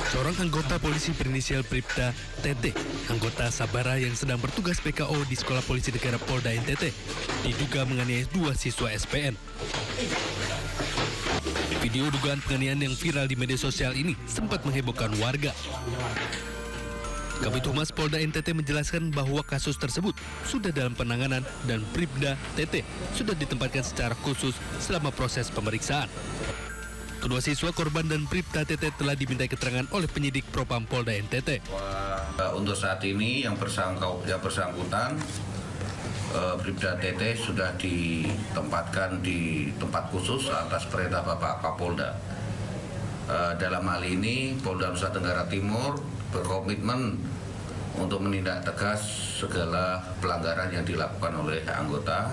Seorang anggota polisi berinisial Bribda TT, anggota Sabara yang sedang bertugas PKO di Sekolah Polisi Negara Polda NTT, diduga menganiaya 2 siswa SPN. Video dugaan penganiayaan yang viral di media sosial ini sempat menghebohkan warga. Kabid Humas Polda NTT menjelaskan bahwa kasus tersebut sudah dalam penanganan dan Bribda TT sudah ditempatkan secara khusus selama proses pemeriksaan. Kedua siswa korban dan Bribda TT telah dimintai keterangan oleh penyidik Propam Polda NTT. Untuk saat ini yang bersangkutan Bribda TT sudah ditempatkan di tempat khusus atas perintah Bapak Kapolda. Dalam hal ini Polda Nusa Tenggara Timur berkomitmen untuk menindak tegas segala pelanggaran yang dilakukan oleh anggota.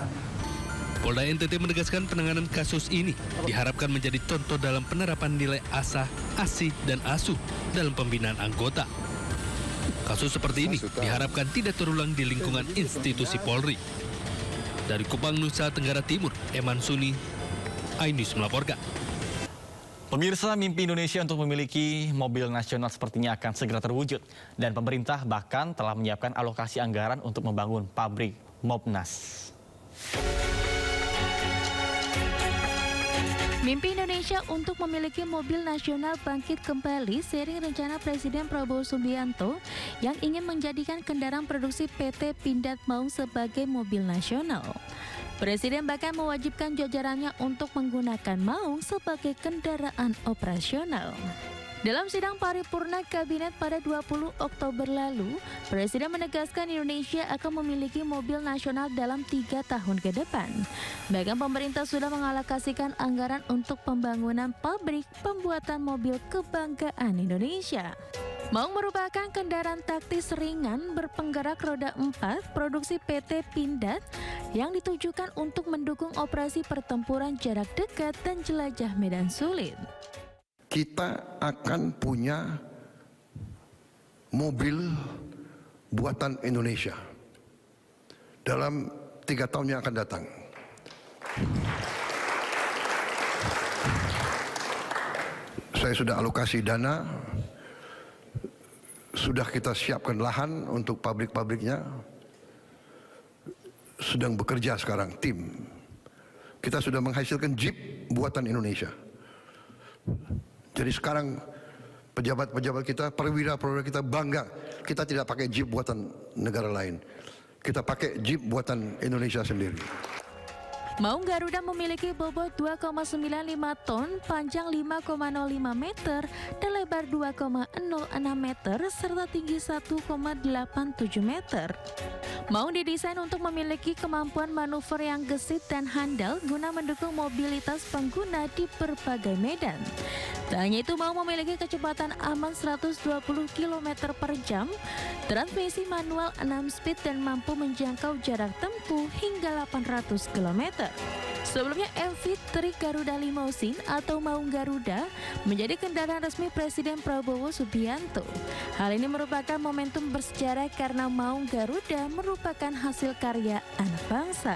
Polda NTT menegaskan penanganan kasus ini diharapkan menjadi contoh dalam penerapan nilai asah, asih, dan asuh dalam pembinaan anggota. Kasus seperti ini diharapkan tidak terulang di lingkungan institusi Polri. Dari Kupang, Nusa Tenggara Timur, Eman Suni, iNews melaporkan. Pemirsa, mimpi Indonesia untuk memiliki mobil nasional sepertinya akan segera terwujud. Dan pemerintah bahkan telah menyiapkan alokasi anggaran untuk membangun pabrik Mobnas. Mimpi Indonesia untuk memiliki mobil nasional bangkit kembali seiring rencana Presiden Prabowo Subianto yang ingin menjadikan kendaraan produksi PT Pindad Maung sebagai mobil nasional. Presiden bahkan mewajibkan jajarannya untuk menggunakan Maung sebagai kendaraan operasional. Dalam sidang paripurna Kabinet pada 20 Oktober lalu, Presiden menegaskan Indonesia akan memiliki mobil nasional dalam 3 tahun ke depan. Bahkan pemerintah sudah mengalokasikan anggaran untuk pembangunan pabrik pembuatan mobil kebanggaan Indonesia. Maung merupakan kendaraan taktis ringan berpenggerak roda 4 produksi PT Pindad yang ditujukan untuk mendukung operasi pertempuran jarak dekat dan jelajah medan sulit. Kita akan punya mobil buatan Indonesia dalam 3 tahun yang akan datang. Saya sudah alokasi dana, sudah kita siapkan lahan untuk pabrik-pabriknya, sedang bekerja sekarang tim. Kita sudah menghasilkan Jeep buatan Indonesia. Jadi sekarang pejabat-pejabat kita, perwira-perwira kita bangga. Kita tidak pakai Jeep buatan negara lain. Kita pakai Jeep buatan Indonesia sendiri. Maung Garuda memiliki bobot 2,95 ton, panjang 5,05 meter, dan lebar 2,06 meter, serta tinggi 1,87 meter. Maung didesain untuk memiliki kemampuan manuver yang gesit dan handal guna mendukung mobilitas pengguna di berbagai medan. Tak hanya itu, Maung memiliki kecepatan aman 120 km per jam, transmisi manual 6 speed dan mampu menjangkau jarak tempuh hingga 800 km. Sebelumnya MV3 Garuda Limousine atau Maung Garuda menjadi kendaraan resmi Presiden Prabowo Subianto. Hal ini merupakan momentum bersejarah karena Maung Garuda merupakan hasil karya anak bangsa.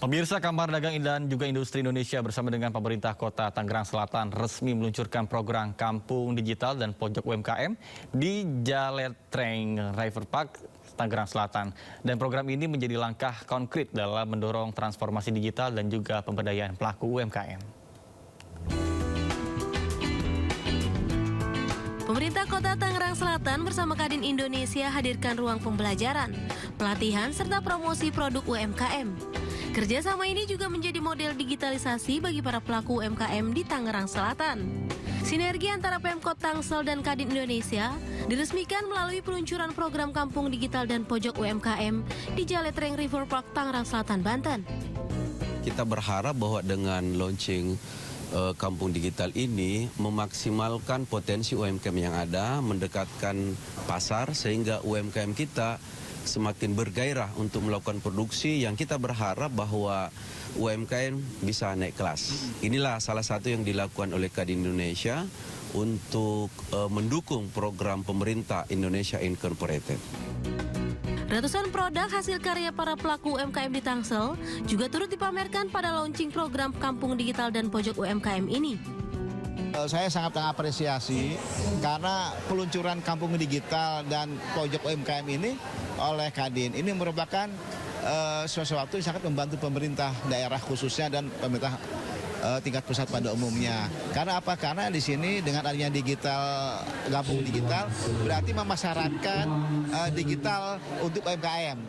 Pemirsa, Kamar Dagang dan juga Industri Indonesia bersama dengan pemerintah Kota Tangerang Selatan resmi meluncurkan program Kampung Digital dan Pojok UMKM di Jaletreng River Park, Tangerang Selatan. Dan program ini menjadi langkah konkret dalam mendorong transformasi digital dan juga pemberdayaan pelaku UMKM. Pemerintah Kota Tangerang Selatan bersama Kadin Indonesia hadirkan ruang pembelajaran, pelatihan, serta promosi produk UMKM. Kerjasama ini juga menjadi model digitalisasi bagi para pelaku UMKM di Tangerang Selatan. Sinergi antara Pemkot Tangsel dan Kadin Indonesia diresmikan melalui peluncuran program Kampung Digital dan Pojok UMKM di Jaletreng River Park, Tangerang Selatan, Banten. Kita berharap bahwa dengan launching Kampung Digital ini memaksimalkan potensi UMKM yang ada, mendekatkan pasar sehingga UMKM kita semakin bergairah untuk melakukan produksi yang kita berharap bahwa UMKM bisa naik kelas. Inilah salah satu yang dilakukan oleh Kadin Indonesia untuk mendukung program pemerintah Indonesia Incorporated. Ratusan produk hasil karya para pelaku UMKM di Tangsel juga turut dipamerkan pada launching program Kampung Digital dan Pojok UMKM ini. Saya sangat mengapresiasi karena peluncuran Kampung Digital dan Pojok UMKM ini oleh Kadin ini merupakan sesuatu yang sangat membantu pemerintah daerah khususnya dan pemerintah tingkat pusat pada umumnya. Karena apa? Karena di sini dengan adanya digital, Kampung Digital berarti memasyaratkan digital untuk UMKM.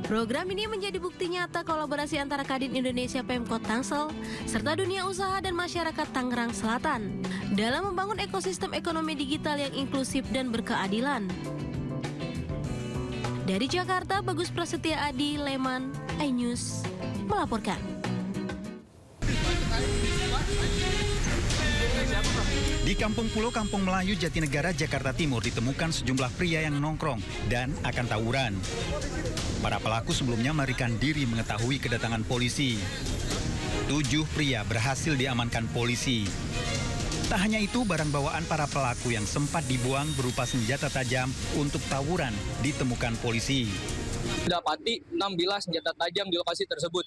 Program ini menjadi bukti nyata kolaborasi antara Kadin Indonesia Pemkot Tangsel serta dunia usaha dan masyarakat Tangerang Selatan dalam membangun ekosistem ekonomi digital yang inklusif dan berkeadilan. Dari Jakarta, Bagus Prasetya Adi, Leman, iNews melaporkan. Di Kampung Pulo Kampung Melayu Jatinegara, Jakarta Timur ditemukan sejumlah pria yang nongkrong dan akan tawuran. Para pelaku sebelumnya melarikan diri mengetahui kedatangan polisi. 7 pria berhasil diamankan polisi. Tak hanya itu, barang bawaan para pelaku yang sempat dibuang berupa senjata tajam untuk tawuran ditemukan polisi. Dapati 16 senjata tajam di lokasi tersebut.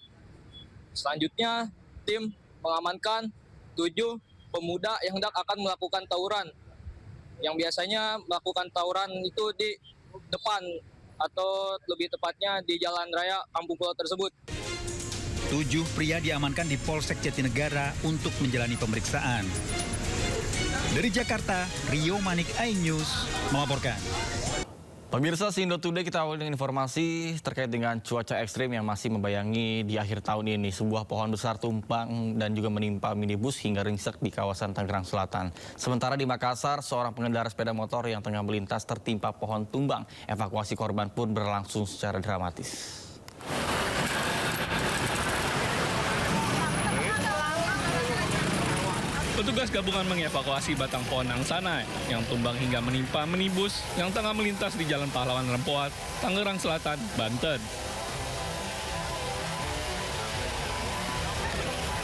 Selanjutnya, tim mengamankan 7 pemuda yang hendak akan melakukan tawuran. Yang biasanya melakukan tawuran itu di depan atau lebih tepatnya di jalan raya Kampung Pulo tersebut. 7 pria diamankan di Polsek Jatinegara untuk menjalani pemeriksaan. Dari Jakarta, Rio Manik, iNews melaporkan. Pemirsa Sindo Today, kita awali dengan informasi terkait dengan cuaca ekstrim yang masih membayangi di akhir tahun ini. Sebuah pohon besar tumbang dan juga menimpa minibus hingga ringsek di kawasan Tangerang Selatan. Sementara di Makassar, seorang pengendara sepeda motor yang tengah melintas tertimpa pohon tumbang. Evakuasi korban pun berlangsung secara dramatis. Petugas gabungan mengevakuasi batang pohon angsana yang tumbang hingga menimpa minibus yang tengah melintas di Jalan Pahlawan Rempoat, Tangerang Selatan, Banten.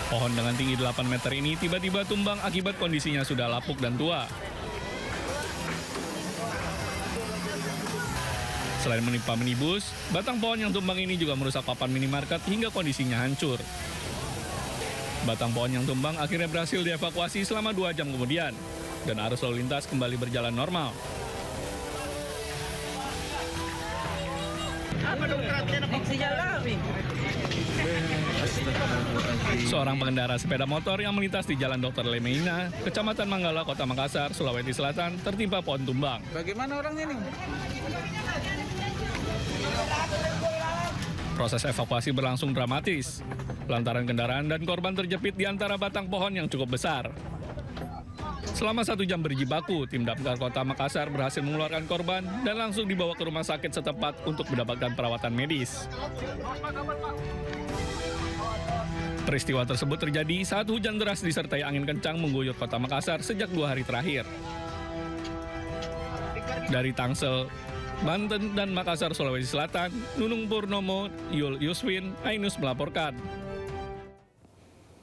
Pohon dengan tinggi 8 meter ini tiba-tiba tumbang akibat kondisinya sudah lapuk dan tua. Selain menimpa minibus, batang pohon yang tumbang ini juga merusak papan minimarket hingga kondisinya hancur. Batang pohon yang tumbang akhirnya berhasil dievakuasi selama 2 jam kemudian, dan arus lalu lintas kembali berjalan normal. Seorang pengendara sepeda motor yang melintas di Jalan Dr. Lemeina, Kecamatan Manggala, Kota Makassar, Sulawesi Selatan, tertimpa pohon tumbang. Bagaimana orangnya nih? Proses evakuasi berlangsung dramatis, lantaran kendaraan dan korban terjepit di antara batang pohon yang cukup besar. Selama 1 jam berjibaku, tim Damkar Kota Makassar berhasil mengeluarkan korban dan langsung dibawa ke rumah sakit setempat untuk mendapatkan perawatan medis. Peristiwa tersebut terjadi saat hujan deras disertai angin kencang mengguyur Kota Makassar sejak 2 hari terakhir. Dari Tangsel, Banten dan Makassar, Sulawesi Selatan, Nunung Purnomo, Yul Yuswin, iNews melaporkan.